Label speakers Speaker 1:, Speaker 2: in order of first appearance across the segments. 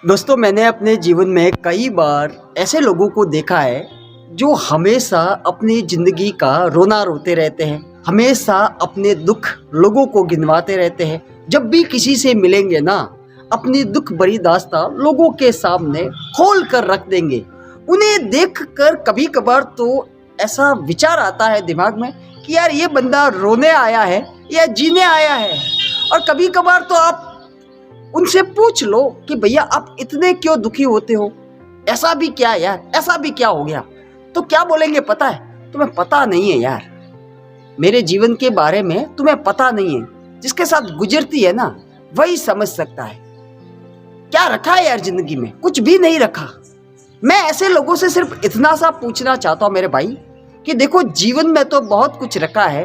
Speaker 1: दोस्तों, मैंने अपने जीवन में कई बार ऐसे लोगों को देखा है जो हमेशा अपनी ज़िंदगी का रोना रोते रहते हैं, हमेशा अपने दुख लोगों को गिनवाते रहते हैं। जब भी किसी से मिलेंगे ना, अपनी दुख भरी दास्तां लोगों के सामने खोल कर रख देंगे। उन्हें देखकर कभी कभार तो ऐसा विचार आता है दिमाग में कि यार ये बंदा रोने आया है या जीने आया है। और कभी कभार तो आप उनसे पूछ लो कि भैया आप इतने क्यों दुखी होते हो, ऐसा भी क्या यार, ऐसा भी क्या हो गया। तो क्या बोलेंगे पता है, तुम्हें पता नहीं है यार, मेरे जीवन के बारे में तुम्हें पता नहीं है। जिसके साथ गुजरती है ना वही समझ सकता है। क्या रखा है यार जिंदगी में, कुछ भी नहीं रखा। मैं ऐसे लोगों से सिर्फ इतना सा पूछना चाहता हूँ मेरे भाई कि देखो, जीवन में तो बहुत कुछ रखा है,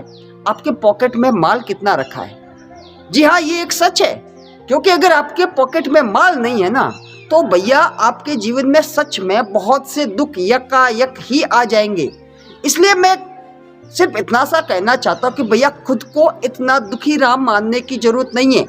Speaker 1: आपके पॉकेट में माल कितना रखा है। जी हाँ, ये एक सच है, क्योंकि अगर आपके पॉकेट में माल नहीं है ना तो भैया आपके जीवन में सच में बहुत से दुख यकायक ही आ जाएंगे। इसलिए मैं सिर्फ इतना सा कहना चाहता हूँ कि भैया खुद को इतना दुखी राम मानने की जरूरत नहीं है,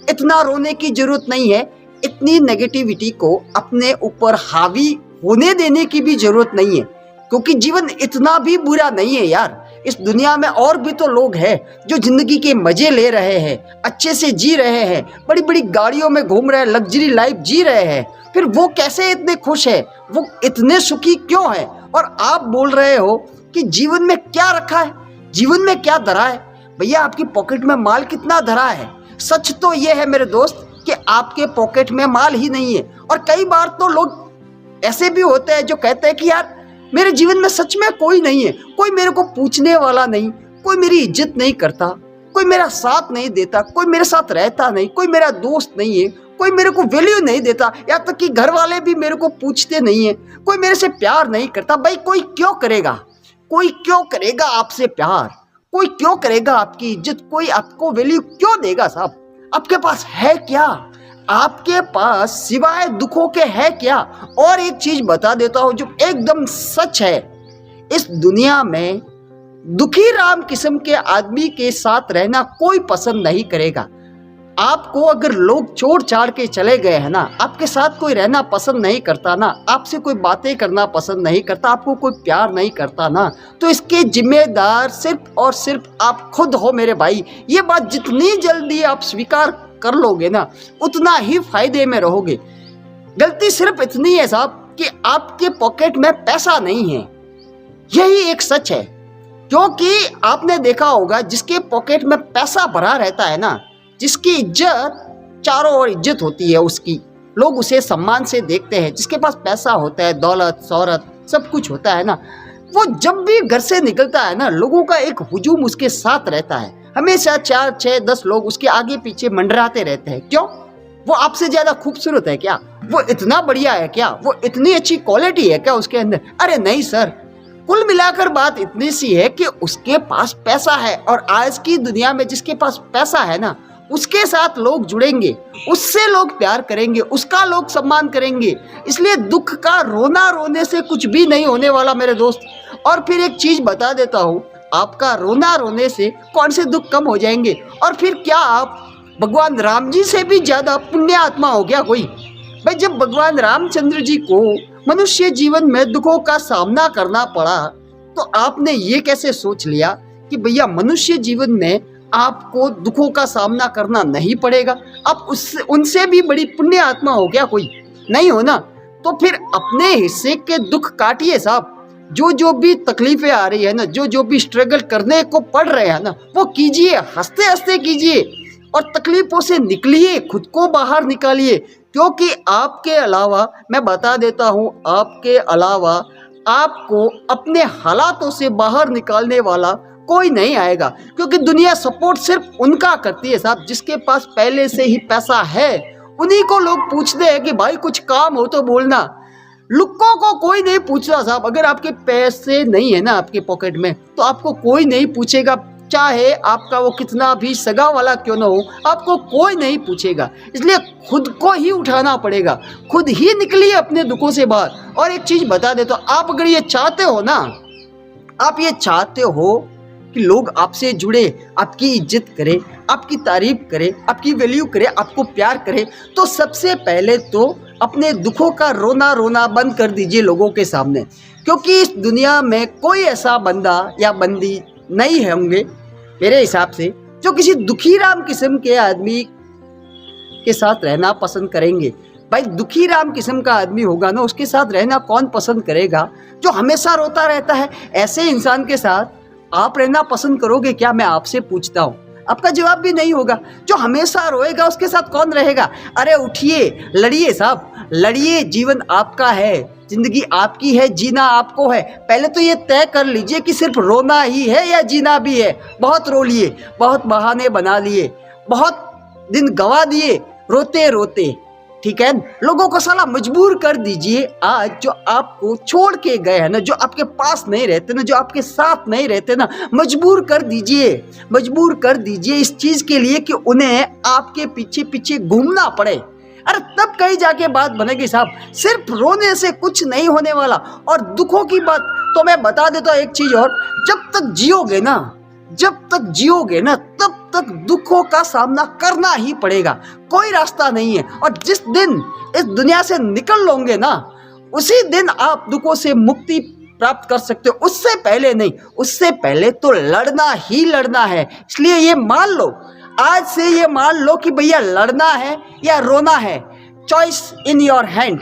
Speaker 1: इतना रोने की जरूरत नहीं है, इतनी नेगेटिविटी को अपने ऊपर हावी होने देने की भी जरूरत नहीं है। क्योंकि जीवन इतना भी बुरा नहीं है यार। इस दुनिया में और भी तो लोग हैं जो जिंदगी के मजे ले रहे हैं, अच्छे से जी रहे हैं, बड़ी बड़ी गाड़ियों में घूम रहे हैं, लग्जरी लाइफ जी रहे हैं। फिर वो कैसे इतने खुश है, वो इतने सुखी क्यों है। और आप बोल रहे हो कि जीवन में क्या रखा है, जीवन में क्या धरा है। भैया आपकी पॉकेट में माल कितना धरा है। सच तो ये है मेरे दोस्त कि आपके पॉकेट में माल ही नहीं है। और कई बार तो लोग ऐसे भी होते हैं जो कहते हैं कि यार मेरे जीवन में सच में कोई नहीं है, कोई मेरे को पूछने वाला नहीं, कोई मेरी इज्जत नहीं करता, कोई मेरा साथ नहीं देता, कोई मेरे साथ रहता नहीं, कोई मेरा दोस्त नहीं है, कोई मेरे को वैल्यू नहीं देता, यहाँ तक कि घर वाले भी मेरे को पूछते नहीं है, कोई मेरे से प्यार नहीं करता। भाई कोई क्यों करेगा, कोई क्यों करेगा आपसे प्यार, कोई क्यों करेगा आपकी इज्जत, कोई आपको वैल्यू क्यों देगा साहब। आपके पास है क्या, आपके पास सिवाय दुखों के है क्या। और एक चीज बता देता हूं जो एकदम सच है, इस दुनिया में दुखी राम किस्म के आदमी के साथ रहना कोई पसंद नहीं करेगा। आपको अगर लोग छोड़ छाड़ के चले गए हैं ना, आपके साथ कोई रहना पसंद नहीं करता ना, आपसे कोई बातें करना पसंद नहीं करता, आपको कोई प्यार नहीं करता ना, तो इसके जिम्मेदार सिर्फ और सिर्फ आप खुद हो मेरे भाई। ये बात जितनी जल्दी आप स्वीकार कर लोगे ना उतना ही फायदे में रहोगे। गलती सिर्फ इतनी है साहब कि आपके पॉकेट में पैसा नहीं है, यही एक सच है। क्योंकि आपने देखा होगा जिसके पॉकेट में पैसा भरा रहता है ना, जिसकी इज्जत चारों ओर इज्जत होती है, उसकी लोग उसे सम्मान से देखते हैं। जिसके पास पैसा होता है, दौलत शौहरत सब कुछ होता है ना, वो जब भी घर से निकलता है ना लोगों का एक हुजूम उसके साथ रहता है। हमेशा 4, 6, 10 लोग उसके आगे पीछे मंडराते रहते हैं। क्यों? वो आपसे ज्यादा खूबसूरत है क्या, वो इतना बढ़िया है क्या, वो इतनी अच्छी क्वालिटी है क्या उसके अंदर। अरे नहीं सर, कुल मिलाकर बात इतनी सी है कि उसके पास पैसा है। और आज की दुनिया में जिसके पास पैसा है ना उसके साथ लोग जुड़ेंगे, उससे लोग प्यार करेंगे, उसका लोग सम्मान करेंगे। इसलिए दुख का रोना रोने से कुछ भी नहीं होने वाला मेरे दोस्त। और फिर एक चीज बता देता हूँ, आपका रोना रोने से कौन से दुख कम हो जाएंगे। और फिर क्या आप भगवान राम जी से भी ज्यादा पुण्य आत्मा हो गया कोई। भाई जब भगवान रामचंद्र जी को मनुष्य जीवन में दुखों का सामना करना पड़ा तो आपने ये कैसे सोच लिया कि भैया मनुष्य जीवन में आपको दुखों का सामना करना नहीं पड़ेगा। आप उससे उनसे भी बड़ी पुण्य आत्मा हो गया कोई, नहीं हो ना। तो फिर अपने हिस्से के दुख काटिए साहब। जो भी तकलीफें आ रही है ना, जो भी स्ट्रगल करने को पड़ रहे हैं ना, वो कीजिए, हंसते हंसते कीजिए और तकलीफों से निकलिए, खुद को बाहर निकालिए। क्योंकि आपके अलावा, मैं बता देता हूँ, आपके अलावा आपको अपने हालातों से बाहर निकालने वाला कोई नहीं आएगा। क्योंकि दुनिया सपोर्ट सिर्फ उनका करती है साहब जिसके पास पहले से ही पैसा है। उन्हीं को लोग पूछते हैं कि भाई कुछ काम हो तो बोलना। लुक्कों को कोई नहीं पूछता साहब। अगर आपके पैसे नहीं है ना आपके पॉकेट में तो आपको कोई नहीं पूछेगा, चाहे आपका वो कितना भी सगा वाला क्यों ना हो, आपको कोई नहीं पूछेगा। इसलिए खुद को ही उठाना पड़ेगा, खुद ही निकलिए अपने दुखों से बाहर। और एक चीज बता दे, तो आप अगर ये चाहते हो ना, आप ये चाहते हो कि लोग आपसे जुड़े, आपकी इज्जत करें, आपकी तारीफ करें, आपकी वैल्यू करें, आपको प्यार करें, तो सबसे पहले तो अपने दुखों का रोना रोना बंद कर दीजिए लोगों के सामने, क्योंकि इस दुनिया में कोई ऐसा बंदा या बंदी नहीं होंगे मेरे हिसाब से जो किसी दुखी राम किस्म के आदमी के साथ रहना पसंद करेंगे। भाई दुखी राम किस्म का आदमी होगा ना, उसके साथ रहना कौन पसंद करेगा? जो हमेशा रोता रहता है, ऐसे इंसान के साथ आप रहना पसंद करोगे क्या? मैं आपसे पूछता हूँ, आपका जवाब भी नहीं होगा। जो हमेशा रोएगा उसके साथ कौन रहेगा? अरे उठिए, लड़िए साहब, लड़िए। जीवन आपका है, जिंदगी आपकी है, जीना आपको है। पहले तो ये तय कर लीजिए कि सिर्फ रोना ही है या जीना भी है। बहुत रो लिए, बहुत बहाने बना लिए, बहुत दिन गवा दिए रोते रोते, ठीक है। लोगों को साला मजबूर कर दीजिए। आज जो आपको छोड़ के गए हैं ना, जो आपके पास नहीं रहते ना, जो आपके साथ नहीं रहते ना, मजबूर कर दीजिए, मजबूर कर दीजिए इस चीज के लिए कि उन्हें आपके पीछे पीछे घूमना पड़े। अरे तब कहीं जाके बात बनेगी साहब। सिर्फ रोने से कुछ नहीं होने वाला। और दुखों की बात तो मैं बता देता हूँ एक चीज और, जब तक जियोगे ना, जब तक जियोगे ना, तब तक दुखों का सामना करना ही पड़ेगा, कोई रास्ता नहीं है। और जिस दिन इस दुनिया से निकल लोगे ना, उसी दिन आप दुखों से मुक्ति प्राप्त कर सकते हो, उससे पहले नहीं। उससे पहले तो लड़ना ही लड़ना है। इसलिए ये मान लो, आज से ये मान लो कि भैया लड़ना है या रोना है, चॉइस इन योर हैंड।